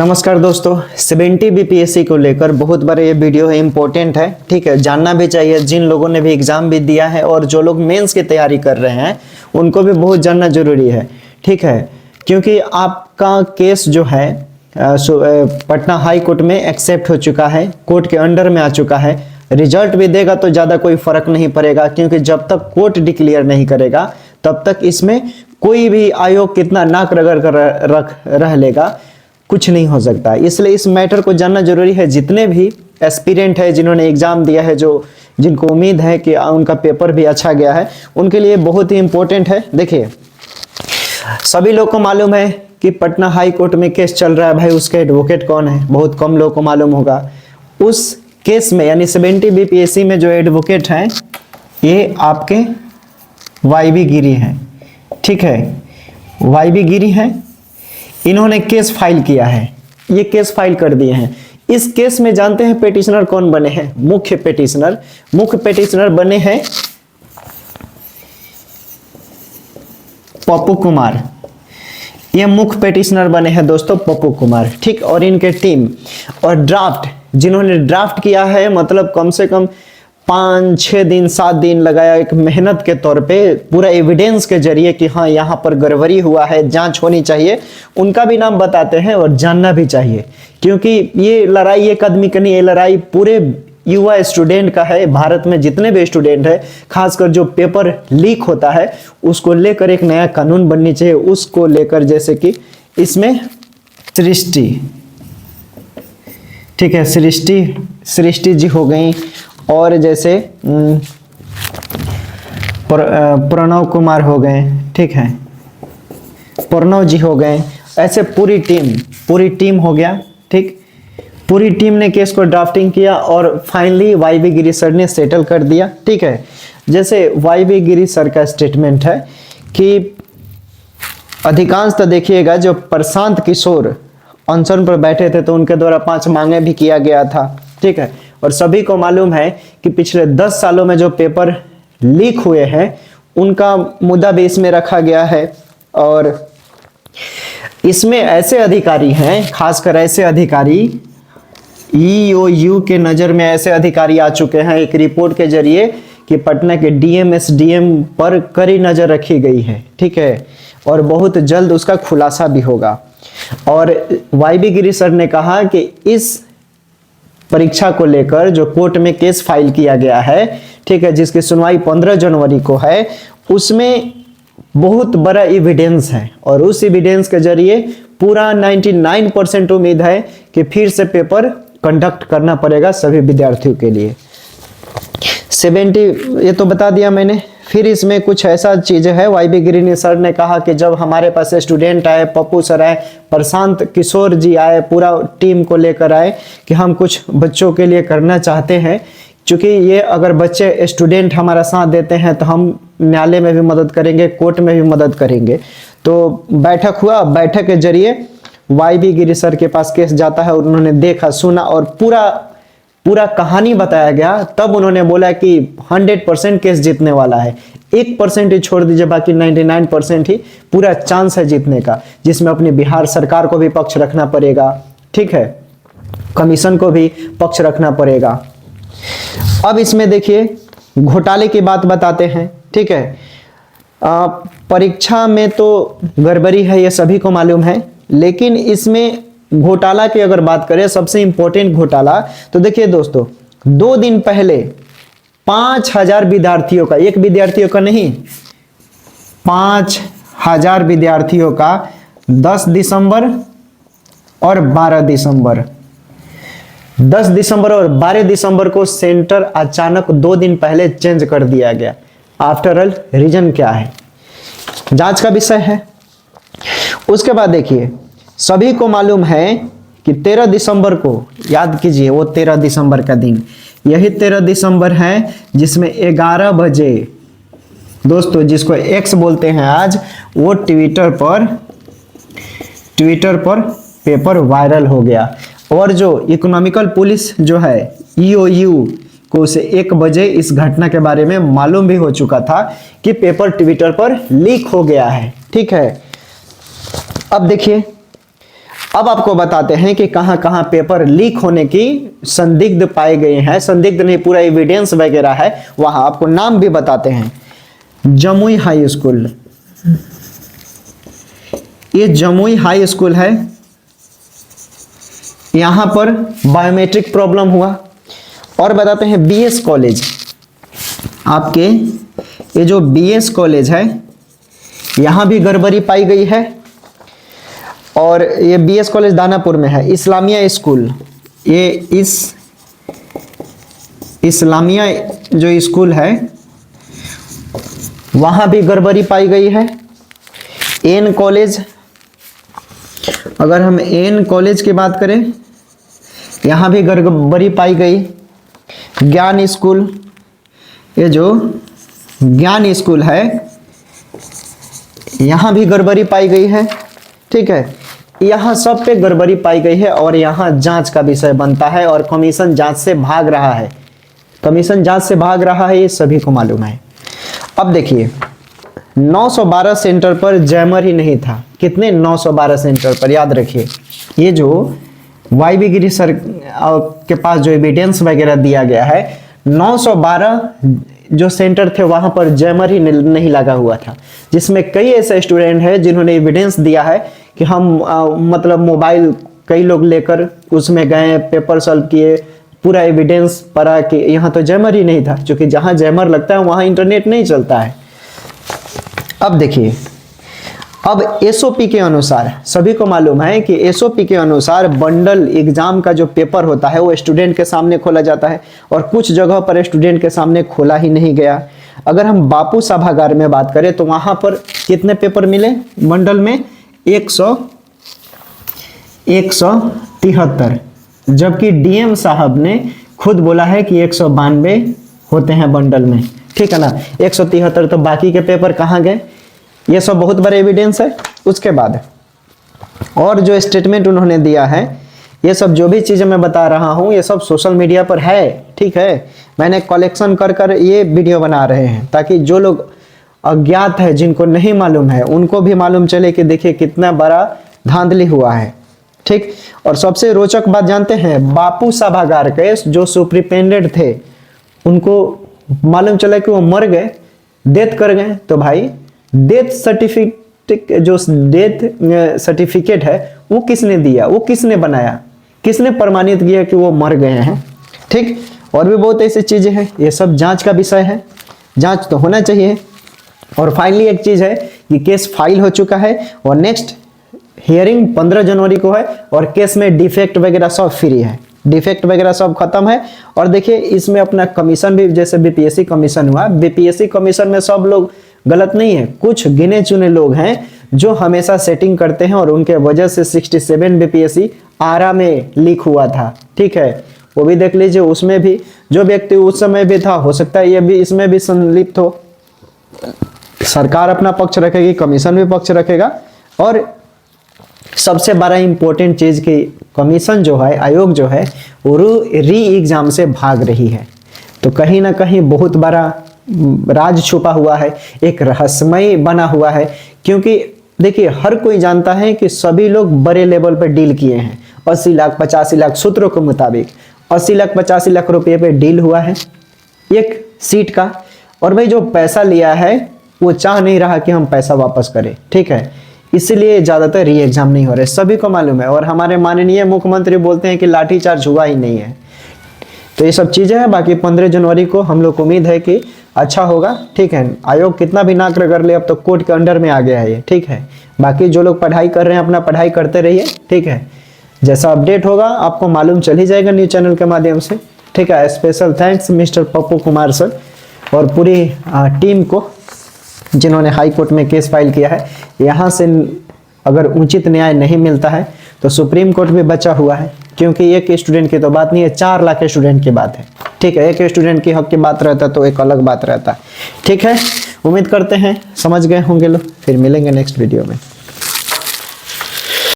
नमस्कार दोस्तों, 70 बीपीएससी को लेकर बहुत बड़ा ये वीडियो है, इम्पोर्टेंट है। ठीक है, जानना भी चाहिए जिन लोगों ने भी एग्जाम भी दिया है और जो लोग मेंस की तैयारी कर रहे हैं उनको भी बहुत जानना जरूरी है। ठीक है, क्योंकि आपका केस जो है पटना हाई कोर्ट में एक्सेप्ट हो चुका है, कोर्ट के अंडर में आ चुका है। रिजल्ट भी देगा तो ज़्यादा कोई फर्क नहीं पड़ेगा, क्योंकि जब तक कोर्ट डिक्लेयर नहीं करेगा तब तक इसमें कोई भी आयोग कितना नाक रगड़ कर रह लेगा, कुछ नहीं हो सकता। इसलिए इस मैटर को जानना जरूरी है। जितने भी एस्पिरेंट है जिन्होंने एग्जाम दिया है, जो जिनको उम्मीद है कि उनका पेपर भी अच्छा गया है, उनके लिए बहुत ही इंपॉर्टेंट है। देखिए, सभी लोग को मालूम है कि पटना हाई कोर्ट में केस चल रहा है। भाई, उसके एडवोकेट कौन है बहुत कम लोगों को मालूम होगा। उस केस में यानी 70 बीपीएससी में जो एडवोकेट हैं ये आपके वाईबी गिरी हैं। ठीक है, वाईबी गिरी हैं, इन्होंने केस फाइल किया है, ये केस फाइल कर दिए हैं। इस केस में जानते हैं पेटिशनर कौन बने हैं? मुख्य पेटिशनर बने हैं पप्पू कुमार। ये मुख्य पेटिशनर बने हैं दोस्तों, पप्पू कुमार। ठीक, और इनके टीम और ड्राफ्ट जिन्होंने ड्राफ्ट किया है, मतलब कम से कम 5-6 दिन 7 दिन लगाया एक मेहनत के तौर पे, पूरा एविडेंस के जरिए कि हाँ यहाँ पर गड़बड़ी हुआ है, जांच होनी चाहिए। उनका भी नाम बताते हैं और जानना भी चाहिए, क्योंकि ये लड़ाई एक आदमी की नहीं, ये लड़ाई पूरे युवा स्टूडेंट का है। भारत में जितने भी स्टूडेंट है, खासकर जो पेपर लीक होता है उसको लेकर एक नया कानून बननी चाहिए। उसको लेकर जैसे कि इसमें सृष्टि, ठीक है, सृष्टि जी हो गई, और जैसे प्रणव कुमार हो गए, ठीक है, प्रणव जी हो गए, ऐसे पूरी टीम हो गया। ठीक, पूरी टीम ने केस को ड्राफ्टिंग किया और फाइनली वाईबी गिरी सर ने सेटल कर दिया। ठीक है, जैसे वाईबी गिरी सर का स्टेटमेंट है कि अधिकांश तो देखिएगा, जो प्रशांत किशोर अनशन पर बैठे थे तो उनके द्वारा 5 मांगे भी किया गया था। ठीक है, और सभी को मालूम है कि पिछले 10 सालों में जो पेपर लीक हुए हैं उनका मुद्दा भी इसमें रखा गया है। और इसमें ऐसे अधिकारी हैं, खासकर ऐसे अधिकारी ईओयू के नज़र में ऐसे अधिकारी आ चुके हैं एक रिपोर्ट के जरिए कि पटना के डीएम एसडीएम पर कड़ी नज़र रखी गई है। ठीक है, और बहुत जल्द उसका खुलासा भी होगा। और वाईबी गिरी सर ने कहा कि इस परीक्षा को लेकर जो कोर्ट में केस फाइल किया गया है, ठीक है, जिसकी सुनवाई 15 जनवरी को है, उसमें बहुत बड़ा एविडेंस है और उस एविडेंस के जरिए पूरा 99% उम्मीद है कि फिर से पेपर कंडक्ट करना पड़ेगा सभी विद्यार्थियों के लिए। 70 ये तो बता दिया मैंने। फिर इसमें कुछ ऐसा चीज है, वाईबी गिरी सर ने कहा कि जब हमारे पास स्टूडेंट आए, पप्पू सर आए, प्रशांत किशोर जी आए, पूरा टीम को लेकर आए कि हम कुछ बच्चों के लिए करना चाहते हैं, क्योंकि ये अगर बच्चे स्टूडेंट हमारा साथ देते हैं तो हम न्यायालय में भी मदद करेंगे, कोर्ट में भी मदद करेंगे। तो बैठक हुआ, बैठक के जरिए वाईबी गिरी सर के पास केस जाता है, उन्होंने देखा, सुना और पूरा कहानी बताया गया। तब उन्होंने बोला कि 100% केस जीतने वाला है, 1% ही छोड़ दीजिए, बाकी 99% ही पूरा चांस है जीतने का, जिसमें अपनी बिहार सरकार को भी पक्ष रखना पड़ेगा। ठीक है, कमीशन को भी पक्ष रखना पड़ेगा। अब इसमें देखिए घोटाले की बात बताते हैं। ठीक है, परीक्षा में तो गड़बड़ी है, ये सभी को मालूम है, लेकिन इसमें घोटाला की अगर बात करें, सबसे इंपॉर्टेंट घोटाला, तो देखिए दोस्तों, 2 दिन पहले 5000 विद्यार्थियों का, एक विद्यार्थियों का नहीं, 5000 विद्यार्थियों का 10 दिसंबर और 12 दिसंबर 10 दिसंबर और 12 दिसंबर को सेंटर अचानक 2 दिन पहले चेंज कर दिया गया। आफ्टर ऑल रीजन क्या है, जांच का विषय है। उसके बाद देखिए, सभी को मालूम है कि 13 दिसंबर को, याद कीजिए वो 13 दिसंबर का दिन, यही 13 दिसंबर है जिसमें 11 बजे दोस्तों, जिसको एक्स बोलते हैं आज, वो ट्विटर पर पेपर वायरल हो गया। और जो इकोनॉमिकल पुलिस जो है ईओयू को उसे 1 बजे इस घटना के बारे में मालूम भी हो चुका था कि पेपर ट्विटर पर लीक हो गया है। ठीक है, अब देखिए अब आपको बताते हैं कि कहां कहां पेपर लीक होने की संदिग्ध पाए गए हैं, संदिग्ध नहीं पूरा एविडेंस वगैरह है, वहां आपको नाम भी बताते हैं। जमुई हाई स्कूल, ये जमुई हाई स्कूल है, यहां पर बायोमेट्रिक प्रॉब्लम हुआ। और बताते हैं बीएस कॉलेज, आपके ये जो बीएस कॉलेज है यहां भी गड़बड़ी पाई गई है। और ये बीएस कॉलेज दानापुर में है। इस्लामिया स्कूल, ये इस इस्लामिया जो स्कूल है वहां भी गड़बड़ी पाई गई है। एन कॉलेज, अगर हम एन कॉलेज की बात करें यहां भी गड़बड़ी पाई गई। ज्ञान स्कूल, ये जो ज्ञान स्कूल है यहां भी गड़बड़ी पाई गई है। ठीक है, यहां सब पे गड़बड़ी पाई गई है और यहां जांच का विषय बनता है और कमीशन जांच से भाग रहा है। कमीशन जांच से भाग रहा है, ये सभी को मालूम है। अब देखिए 912 सेंटर पर जैमर ही नहीं था। कितने? 912 सेंटर पर, याद रखिए। ये जो वाईबी गिरी सर के पास जो एविडेंस वगैरह दिया गया है, 912 जो सेंटर थे वहां पर जैमर ही नहीं लगा हुआ था, जिसमें कई ऐसे स्टूडेंट हैं जिन्होंने एविडेंस दिया है कि हम मतलब मोबाइल कई लोग लेकर उसमें गए, पेपर सॉल्व किए, पूरा एविडेंस पड़ा कि यहाँ तो जैमर ही नहीं था, क्योंकि जहां जैमर लगता है वहां इंटरनेट नहीं चलता है। अब देखिए, अब एसओपी के अनुसार सभी को मालूम है कि एसओपी के अनुसार बंडल एग्जाम का जो पेपर होता है वो स्टूडेंट के सामने खोला जाता है और कुछ जगह पर स्टूडेंट के सामने खोला ही नहीं गया। अगर हम बापू सभागार में बात करें तो वहां पर कितने पेपर मिले बंडल में? 173, जबकि डीएम साहब ने खुद बोला है कि 192 होते हैं बंडल में। ठीक है ना, 173, तो बाकी के पेपर कहाँ गए? ये सब बहुत बड़ा एविडेंस है। उसके बाद और जो स्टेटमेंट उन्होंने दिया है, ये सब जो भी चीजें मैं बता रहा हूँ ये सब सोशल मीडिया पर है। ठीक है, मैंने कलेक्शन कर कर ये वीडियो बना रहे हैं ताकि जो लोग अज्ञात है, जिनको नहीं मालूम है, उनको भी मालूम चले कि देखिए कितना बड़ा धांधली हुआ है। ठीक, और सबसे रोचक बात जानते हैं, बापू सभागार के जो सुप्रिटेंडेंट थे उनको मालूम चला कि वो मर गए, डेथ कर गए। तो भाई डेथ सर्टिफिकेट है वो किसने दिया, वो किसने बनाया, किसने प्रमाणित किया कि वो मर गए हैं? ठीक, और भी बहुत ऐसी चीजें हैं, ये सब जांच का विषय है, जांच तो होना चाहिए। और फाइनली एक चीज है कि केस फाइल हो चुका है और नेक्स्ट हियरिंग 15 जनवरी को है और केस में डिफेक्ट वगैरह सब फ्री है, डिफेक्ट वगैरह सब खत्म है। और देखिए इसमें अपना कमीशन भी, जैसे बीपीएससी कमीशन हुआ, बीपीएससी कमीशन में सब लोग गलत नहीं है, कुछ गिने चुने लोग हैं जो हमेशा सेटिंग करते हैं और उनके वजह से 67 बीपीएससी आरा में लीक हुआ था। ठीक है, वो भी देख लीजिए, उसमें भी जो व्यक्ति उस समय भी था, हो सकता है ये भी इसमें भी संलिप्त हो। सरकार अपना पक्ष रखेगी, कमीशन भी पक्ष रखेगा। और सबसे बड़ा इंपॉर्टेंट चीज की कमीशन जो है, आयोग जो है, वो री एग्जाम से भाग रही है। तो कहीं ना कहीं बहुत बड़ा राज छुपा हुआ है, एक रहस्यमय बना हुआ है। क्योंकि देखिए हर कोई जानता है कि सभी लोग बड़े लेवल पर डील किए हैं। 80 लाख 85 लाख सूत्रों के मुताबिक 80 लाख 85 लाख रुपए पे डील हुआ है एक सीट का। और भाई जो पैसा लिया है वो चाह नहीं रहा कि हम पैसा वापस करें। ठीक है, इसलिए ज्यादातर री एग्जाम नहीं हो रहे, सभी को मालूम है। और हमारे माननीय मुख्यमंत्री बोलते हैं कि लाठीचार्ज हुआ ही नहीं है। तो ये सब चीजें हैं। बाकी 15 जनवरी को हम लोग को उम्मीद है कि अच्छा होगा। ठीक है, आयोग कितना भी नाक रगड़ ले, अब तो कोर्ट के अंडर में आ गया है ये। ठीक है, बाकी जो लोग पढ़ाई कर रहे हैं अपना पढ़ाई करते रहिए। ठीक है, जैसा अपडेट होगा आपको मालूम चल ही जाएगा न्यूज चैनल के माध्यम से। ठीक है, special thanks mister Pappu Kumar sir और पूरी टीम को जिन्होंने हाई कोर्ट में केस फाइल किया है। यहाँ से अगर उचित न्याय नहीं मिलता है तो सुप्रीम कोर्ट भी बचा हुआ है, क्योंकि एक स्टूडेंट की तो बात नहीं है, 4 लाख स्टूडेंट की बात है। ठीक है, एक स्टूडेंट की हक की बात रहता तो एक अलग बात रहता। ठीक है, उम्मीद करते हैं समझ गए होंगे लोग। फिर मिलेंगे नेक्स्ट वीडियो में।